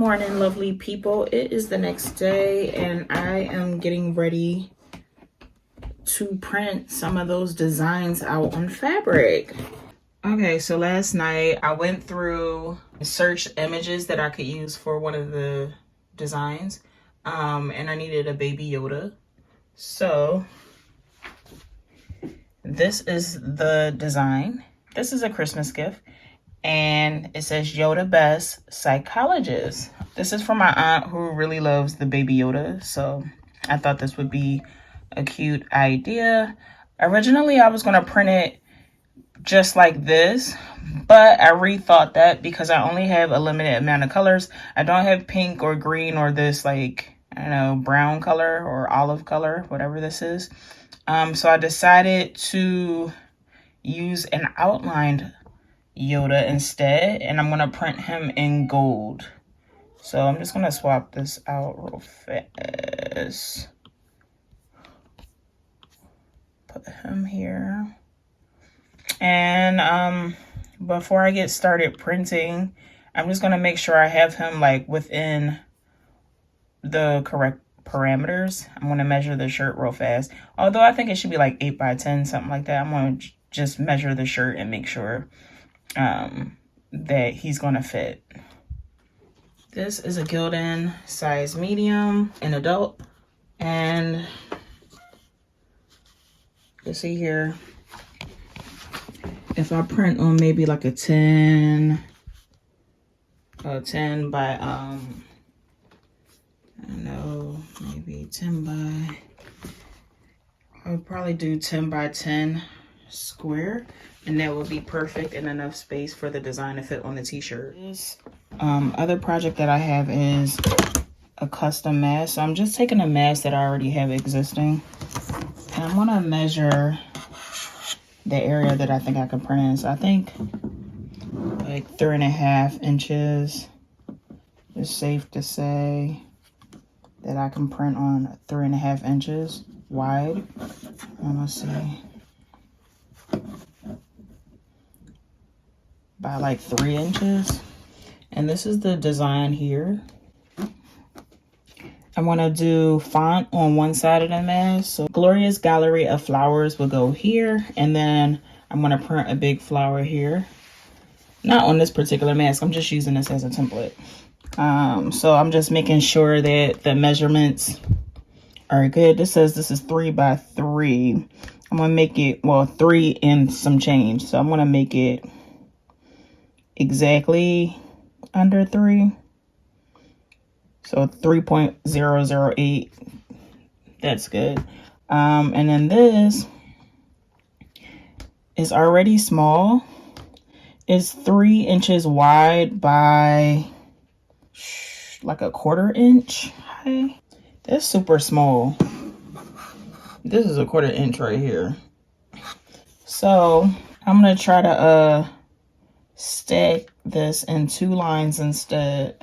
morning, lovely people. It is the next day and I am getting ready to print some of those designs out on fabric. Okay, so last night I went through and searched images that I could use for one of the designs, and I needed a baby Yoda. So this is the design. This is a Christmas gift. And it says Yoda Best Psychologist. This is for my aunt who really loves the baby Yoda. So I thought this would be a cute idea. Originally, I was going to print it just like this, but I rethought that because I only have a limited amount of colors. I don't have pink or green or this like, I don't know, brown color or olive color, whatever this is. So I decided to use an outlined Yoda instead, and I'm gonna print him in gold. So I'm just gonna swap this out real fast. Put him here. And before I get started printing, I'm just gonna make sure I have him like within the correct parameters. I'm gonna measure the shirt real fast. Although I think it should be like 8 by 10, something like that. I'm gonna just measure the shirt and make sure that he's gonna fit. This is a Gildan size medium in adult, and you see here, if I print on maybe like a 10 by I don't know, maybe 10 by, I would probably do 10 by 10 square, and that would be perfect and enough space for the design to fit on the t-shirt. This other project that I have is a custom mask. So I'm just taking a mask that I already have existing, and I'm gonna measure the area that I think I can print in. So I think like 3.5 inches is safe to say that I can print on 3.5 inches wide. Let's see. By like 3 inches. And this is the design here. I want to do font on one side of the mask. So Gloria's Gallery of Flowers will go here. And then I'm going to print a big flower here. Not on this particular mask. I'm just using this as a template. So I'm just making sure that the measurements are good. This says this is 3 by 3. I'm going to make it, well, 3 and some change. So I'm going to make it exactly under 3. So 3.008. That's good. And then this is already small. It's 3 inches wide by like a 1/4 inch high. That's super small. This is a 1/4 inch right here. So I'm gonna try to stack this in 2 lines instead.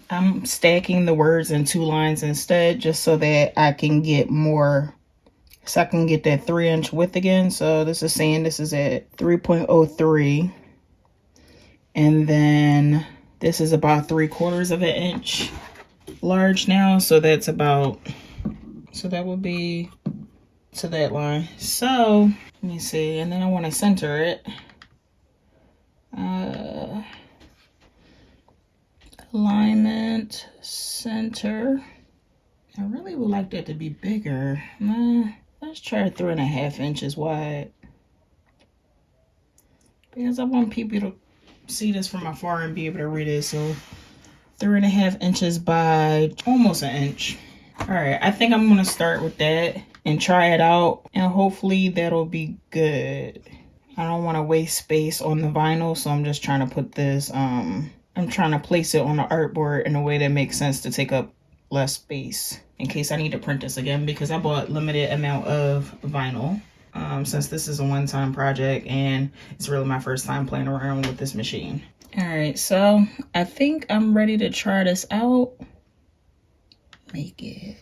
I'm stacking the words in 2 lines instead, just so that I can get more, so I can get that 3 inch width again. So this is saying this is at 3.03, and then this is about 3/4 of an inch large now. So that's about, so that would be to that line. So let me see, and then I want to center it. Alignment, center. I really would like that to be bigger. Let's try 3.5 inches wide, because I want people to see this from afar and be able to read it. So 3.5 inches by almost an inch. All right, I think I'm gonna start with that and try it out, and hopefully that'll be good. I don't want to waste space on the vinyl, so I'm just trying to put this, I'm trying to place it on the artboard in a way that makes sense to take up less space in case I need to print this again, because I bought limited amount of vinyl since this is a one-time project and it's really my first time playing around with this machine. All right, so I think I'm ready to try this out. Make it.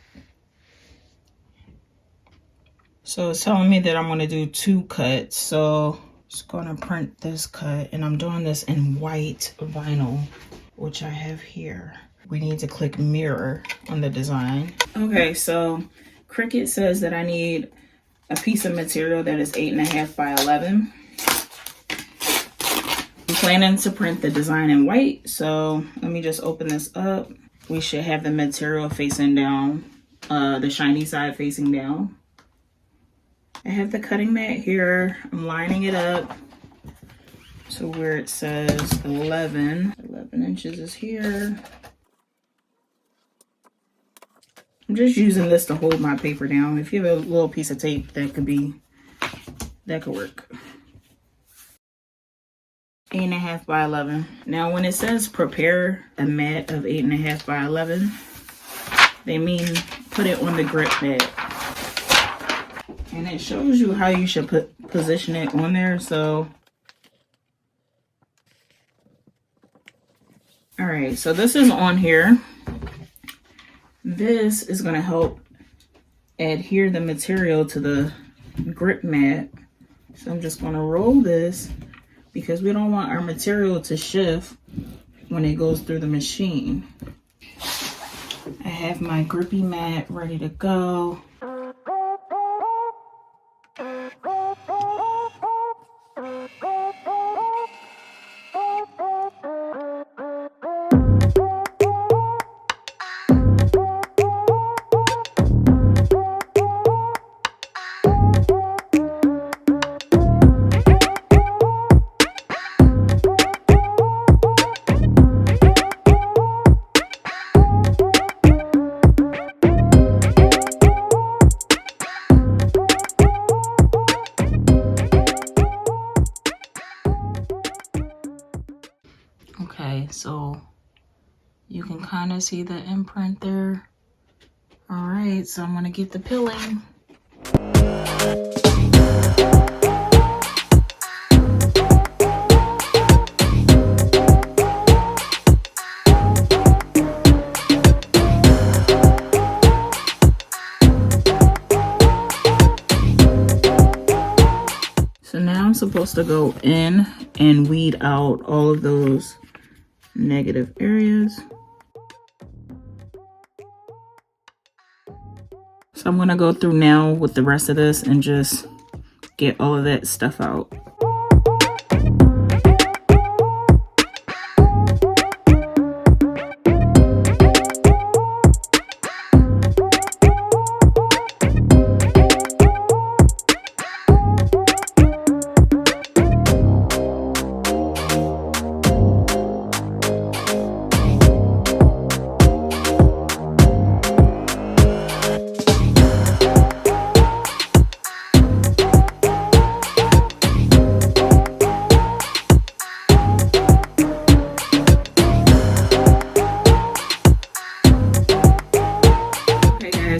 So it's telling me that I'm going to do 2 cuts. So just going to print this cut, and I'm doing this in white vinyl. which I have here. We need to click mirror on the design. Okay, so Cricut says that I need a piece of material that is 8.5 by 11. I'm planning to print the design in white, so let me just open this up. We should have the material facing down, the shiny side facing down. I have the cutting mat here. I'm lining it up to where it says 11 inches is here. I'm just using this to hold my paper down. If you have a little piece of tape, that could work. 8.5 by 11. Now, when it says prepare a mat of 8.5 by 11, they mean put it on the grip mat. And it shows you how you should position it on there. So, all right, so this is on here. This is going to help adhere the material to the grip mat. So I'm just going to roll this because we don't want our material to shift when it goes through the machine. I have my grippy mat ready to go. Okay, so you can kind of see the imprint there. All right, so I'm gonna get the pilling. So now I'm supposed to go in and weed out all of those negative areas. So I'm gonna go through now with the rest of this and just get all of that stuff out.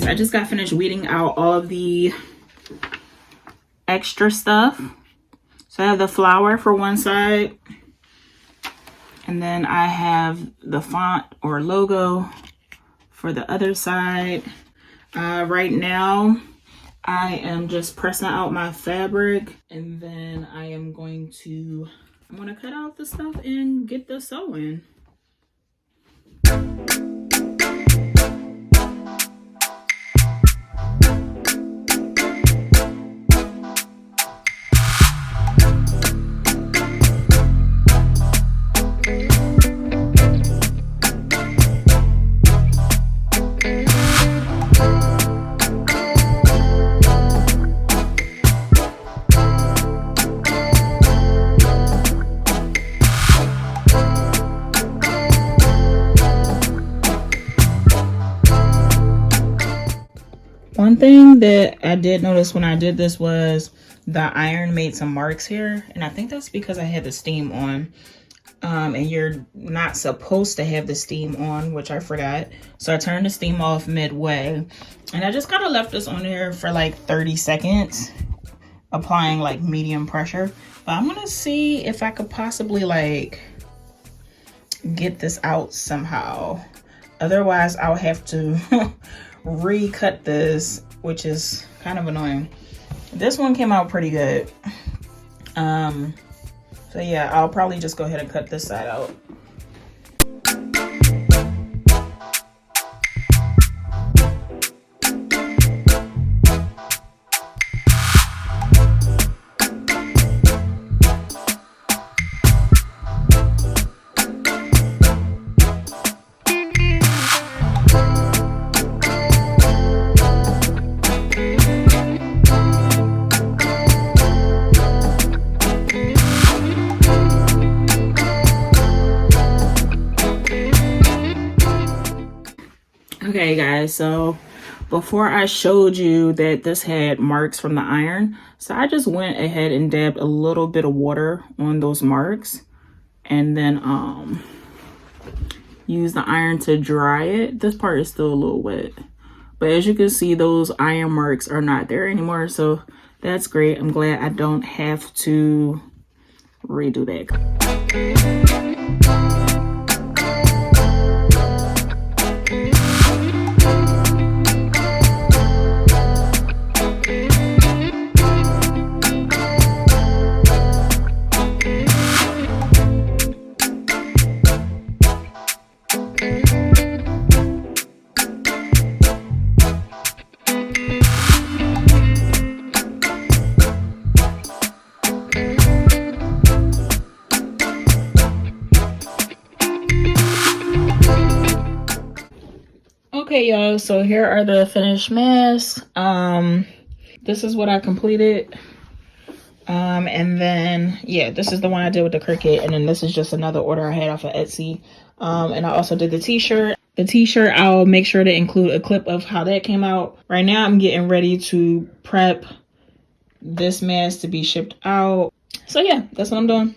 I just got finished weeding out all of the extra stuff. So I have the flower for one side, and then I have the font or logo for the other side. Right now, I am just pressing out my fabric, and then I'm going to cut out the stuff and get the sewing. One thing that I did notice when I did this was the iron made some marks here, and I think that's because I had the steam on. And you're not supposed to have the steam on, which I forgot. So I turned the steam off midway, and I just kind of left this on there for like 30 seconds, applying like medium pressure. But I'm gonna see if I could possibly like get this out somehow. Otherwise, I'll have to recut this, which is kind of annoying. This one came out pretty good. So yeah, I'll probably just go ahead and cut this side out. Okay guys, so before I showed you that this had marks from the iron, so I just went ahead and dabbed a little bit of water on those marks and then use the iron to dry it. This part is still a little wet, but as you can see, those iron marks are not there anymore, so that's great. I'm glad I don't have to redo that. Okay, y'all, so here are the finished masks. This is what I completed. And then, yeah, this is the one I did with the Cricut. And then this is just another order I had off of Etsy. And I also did the t-shirt. The t-shirt, I'll make sure to include a clip of how that came out. Right now, I'm getting ready to prep this mask to be shipped out. So yeah, that's what I'm doing.